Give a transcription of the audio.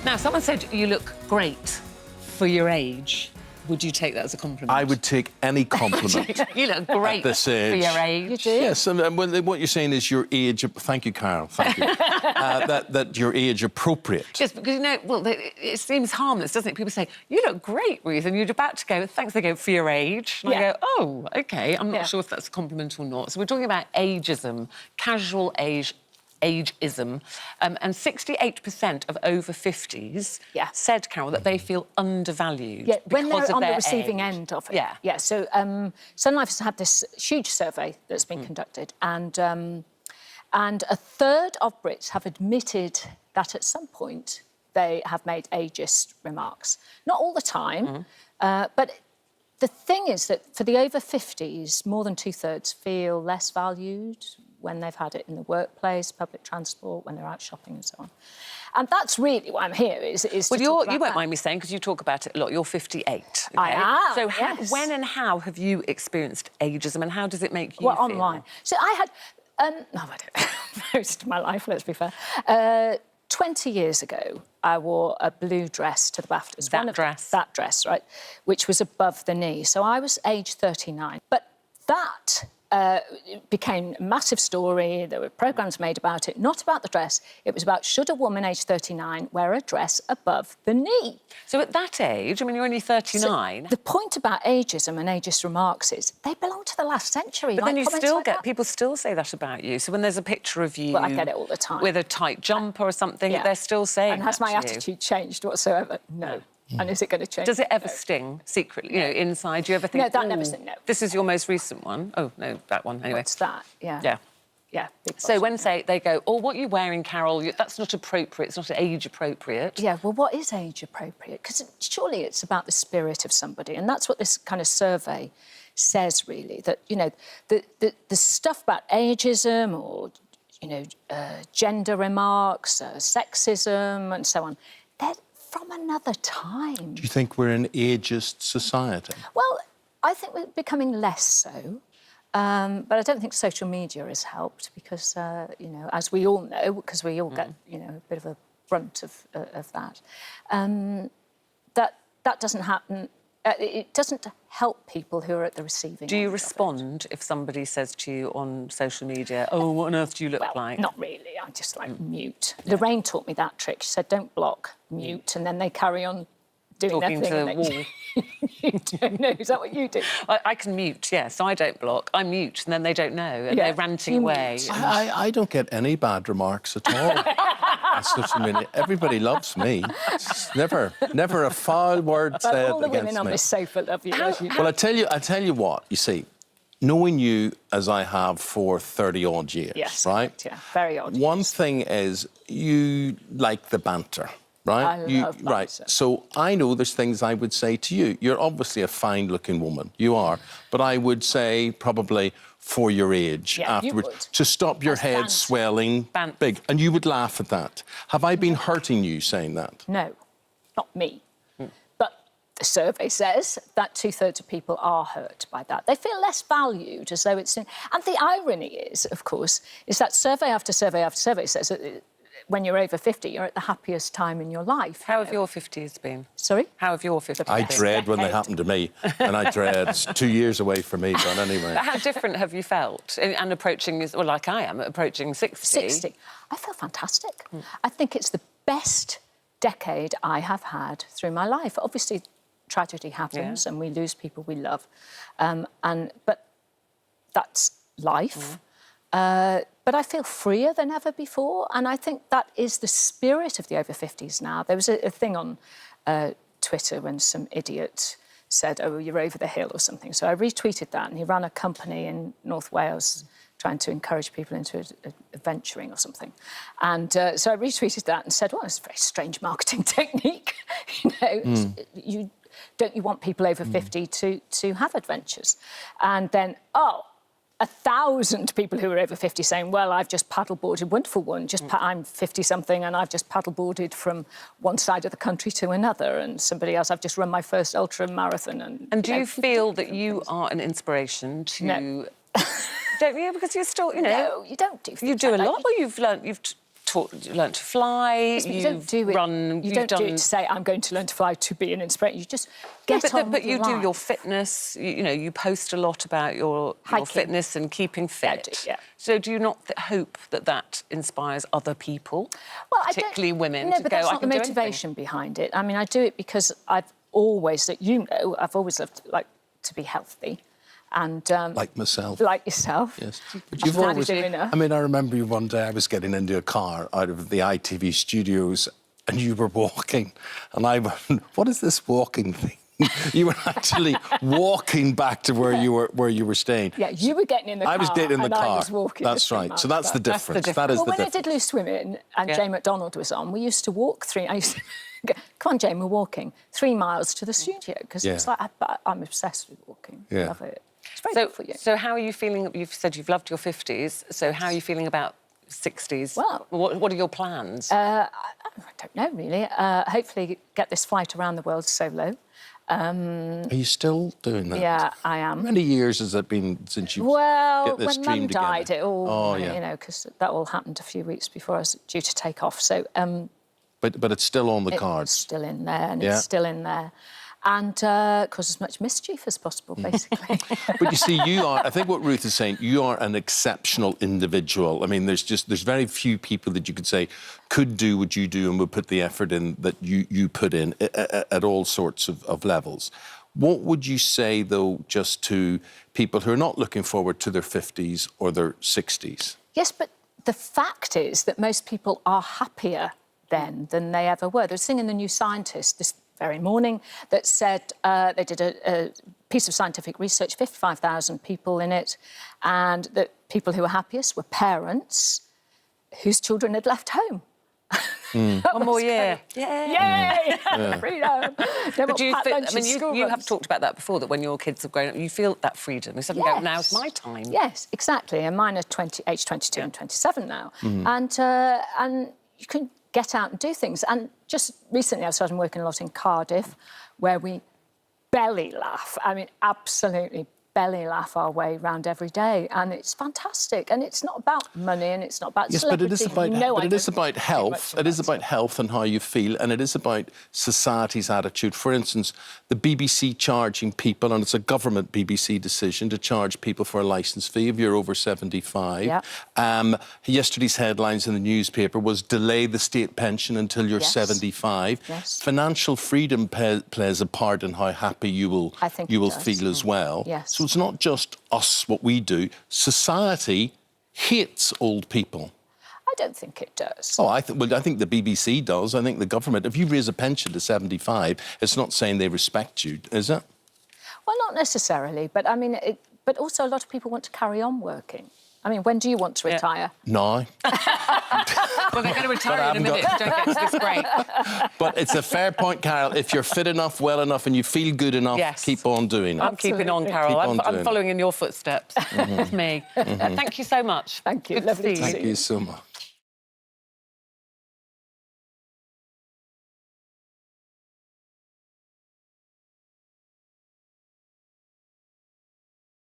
Now, someone said you look great for your age. Would you take that as a compliment? I would take any compliment. You look great this age. for your age. You do? Yes, and what you're saying is your age... Thank you, Carol, thank you. that your age appropriate. Just because, you know, well, it seems harmless, doesn't it? People say, you look great, Ruth, and you're about to go, thanks, they go, for your age. And I go, oh, OK, I'm not sure if that's a compliment or not. So we're talking about ageism, casual ageism, and 68% of over 50s said, Carol, that they feel undervalued when they're on the their receiving age. end of it. Yeah. So Sun Life has had this huge survey that's been conducted, and a third of Brits have admitted that at some point they have made ageist remarks. Not all the time, but the thing is that for the over 50s, more than two-thirds feel less valued when they've had it in the workplace, public transport, when they're out shopping and so on. And that's really why I'm here, is well, you won't mind me saying, because you talk about it a lot, you're 58. Okay? I am, So when and how have you experienced ageism, and how does it make you feel? Online. So I had... I don't know, most of my life, let's be fair. 20 years ago, I wore a blue dress to the BAFTAs. That dress, right, which was above the knee. So I was age 39. But that became a massive story. There were programmes made about it, not about the dress. It was about, should a woman aged 39 wear a dress above the knee? So at that age, I mean, you're only 39... So the point about ageism and ageist remarks is they belong to the last century. But then you still get... that. People still say that about you. So when there's a picture of you... Well, I get it all the time. ...with a tight jumper or something, they're still saying And has my attitude changed whatsoever? No. And is it going to change? Does it ever sting secretly, you know, inside? Do you ever think... No, that never sting, no. This is your most recent one? Oh, no, that one, anyway. What's that? Yeah. Yeah. Yeah. So when they go, oh, what are you wearing, Carol? That's not appropriate, it's not age appropriate. Yeah, well, what is age appropriate? Because surely it's about the spirit of somebody, and that's what this kind of survey says, really, that, you know, the stuff about ageism or, you know, gender remarks, sexism and so on, they're from another time. Do you think we're an ageist society? Well, I think we're becoming less so. But I don't think social media has helped because, you know, as we all know, because we all get, you know, a bit of a brunt of that, that doesn't happen. It doesn't help people who are at the receiving end. Do you respond if somebody says to you on social media, oh, what on earth do you look like? Not really. I just, like, mute. Lorraine taught me that trick. She said, don't block, mute, and then they carry on doing talking their thing. To the wall. You don't know. Is that what you do? I can mute, yes. I don't block. I mute, and then they don't know, and they're ranting away. I don't get any bad remarks at all. Social media. Everybody loves me. It's never a foul word said against me. All the women on this sofa love you. Well, I tell you what. You see, knowing you as I have for 30-odd years, right? Yeah, very odd. One thing is you like the banter. Right? I love banter. Right. So I know there's things I would say to you. You're obviously a fine-looking woman. You are. But I would say probably for your age afterwards. To stop your head swelling big. And you would laugh at that. Have I been hurting you saying that? No, not me. But the survey says that two-thirds of people are hurt by that. They feel less valued, as though it's... And the irony is, of course, is that survey after survey after survey says that when you're over 50, you're at the happiest time in your life. How have your 50s been? Sorry? How have your 50s been? I dread when they happen to me, and I dread it's 2 years away from me, but anyway. But how different have you felt? And approaching, well, like I am, approaching 60. 60. I feel fantastic. I think it's the best decade I have had through my life. Obviously, tragedy happens and we lose people we love. But that's life. But I feel freer than ever before, and I think that is the spirit of the over 50s now. There was a thing on Twitter when some idiot said, oh, you're over the hill or something. So I retweeted that, and he ran a company in North Wales trying to encourage people into adventuring or something. And so I retweeted that and said, well, it's a very strange marketing technique. You know, don't you want people over 50 to have adventures? And then, 1,000 people who are over 50 saying, well, I've just paddleboarded, wonderful one, I'm 50-something and I've just paddleboarded from one side of the country to another, and somebody else, I've just run my first ultra-marathon. And do you feel that you are an inspiration to... No. Don't you? Because you're still, you know... No, you don't do things You do like a lot. Well, you've learnt... learnt to fly. Yes, you don't do it. You don't do it to say I'm going to learn to fly to be an inspiration. You just get on. But you with do life. your fitness. You know, you post a lot about your fitness and keeping fit. Yeah. So do you not hope that inspires other people, particularly women? No, but that's not the motivation behind it. I mean, I do it because I've always loved to be healthy. And like myself, like yourself. Yes, but you've always. I mean, I remember you one day. I was getting into a car out of the ITV studios, and you were walking, and I went, "What is this walking thing?" You were actually walking back to where you were staying. Yeah, you were getting in the car. I was getting in the car. I was walking. That's right. So that's the difference. That is the difference. Well, when I did Loose Women and Jane McDonald was on, we used to walk 3. I used to go, "Come on, Jane, we're walking 3 miles to the studio," because it's like I'm obsessed with walking. I love it. It's very good for you. So how are you feeling? You've said you've loved your 50s. So how are you feeling about 60s? Well, what are your plans? I don't know, really. Hopefully get this flight around the world solo. Are you still doing that? Yeah, I am. How many years has it been since you get this when dream Mum together? died, it all, you know, because that all happened a few weeks before I was due to take off. So, but it's still on the cards. It's still in there, and it's still in there. And cause as much mischief as possible, basically. But you see, I think what Ruth is saying, you are an exceptional individual. I mean, there's very few people that you could say could do what you do and would put the effort in that you put in at all sorts of levels. What would you say, though, just to people who are not looking forward to their 50s or their 60s? Yes, but the fact is that most people are happier then than they ever were. There was a thing in The New Scientist this very morning that said they did a piece of scientific research, 55,000 people in it, and the people who were happiest were parents whose children had left home. One more year. Yay! Freedom! But you have talked about that before, that when your kids have grown up, you feel that freedom. You suddenly go, now's my time. Yes, exactly. And mine are age 22 and 27 now. And you can get out and do things. And just recently I started working a lot in Cardiff, where we belly laugh. I mean, absolutely belly laugh our way round every day, and it's fantastic. And it's not about money, and it's not about celebrity. But it is about health. It is about health and how you feel, and it is about society's attitude. For instance, the BBC charging people, and it's a government BBC decision to charge people for a licence fee if you're over 75. Yeah. Yesterday's headlines in the newspaper was delay the state pension until you're 75. Yes. Financial freedom plays a part in how happy you will feel as well. Yes. So it's not just us, what we do. Society hates old people. I don't think it does. Oh, I think the BBC does. I think the government, if you raise a pension to 75, it's not saying they respect you, is it? Well, not necessarily, but I mean, but also a lot of people want to carry on working. I mean, when do you want to retire? No. Well, they're going to retire in a minute if you don't get to this break. But it's a fair point, Carol. If you're fit enough, well enough, and you feel good enough, keep on doing it. I'm keeping on, Carol. I'm following in your footsteps with me. Thank you so much. Thank you. Lovely to see you. Thank you so much.